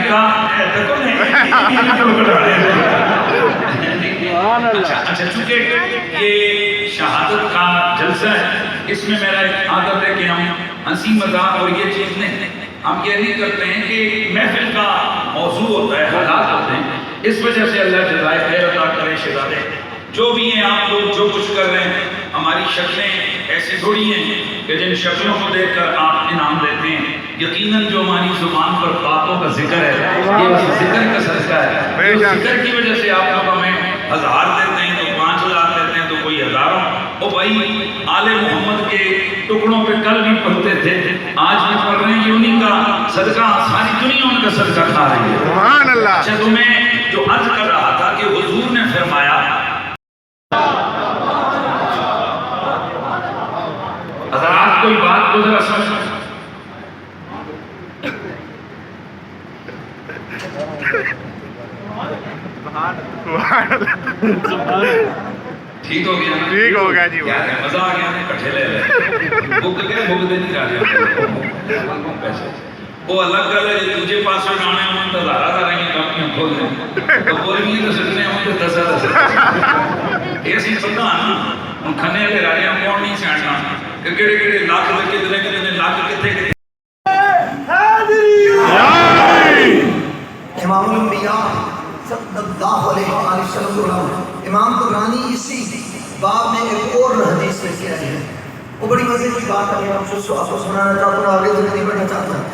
کا اچھا چونکہ یہ شہادت کا جلسہ ہے، اس میں میرا ایک عادت ہے کہ ہم ہنسی مذاق اور یہ چیز نہیں، ہم یہ نہیں کرتے ہیں کہ محفل کا موضوع ہوتا ہے، حالات ہوتے ہیں، اس وجہ سے اللہ جزائے خیر عطا کرے شہزادے جو بھی ہیں آپ لوگ جو کچھ کر رہے ہیں، ہماری شکلیں ایسی تھوڑی ہیں کہ جن شکلوں کو دیکھ کر آپ انعام دیتے ہیں، یقیناً جو ہماری زبان پر باتوں کا ذکر ہے یہ ذکر کا صدقہ ہے، اس ذکر کی وجہ سے آپ لوگ ہمیں 1000 دیتے ہیں تو 5000 دیتے ہیں تو کوئی ہزاروں، او بھائی آل محمد کے ٹکڑوں پہ کل بھی پڑھتے تھے آج بھی پڑھ رہے ہیں، یہ انہیں کا صدقہ، ساری دنیا ان کا صدقہ کھا رہی ہے، سبحان اللہ۔ اچھا تو میں جو عرض کر رہا تھا کہ حضور نے فرمایا حضرات کوئی بات کو ذرا سمجھ ٹھیک ہو گیا، ٹھیک ہو گیا جی، مزہ آ گیا، کٹھے لے لے بھوک گئے بھوک دے نہیں جا رہے پیسے وہ الگ گل ہے، تجھے پاس میں آنے ہوں تو ہزارہ کر رہے ہیں کمپنیاں کھول دیں تو بول نہیں تو سکتے ہوں تو 10 یہ سی پتہ نا ہم کھنے والے راجے ہم کون نہیں سیاڑنا کہ کہڑے کہڑے لاکھ لگے کتنے لاکھ کتنے کتنے امام الانبیاء صلی اللہ علیہ وسلم امام طبرانی اسی باب میں ایک اور حدیث لے کے آئے ہیں، وہ بڑی مزے کی بات ہے، میں آپ کو سنانا چاہتا ہوں، آگے تو نہیں بڑھنا چاہتا ہوں۔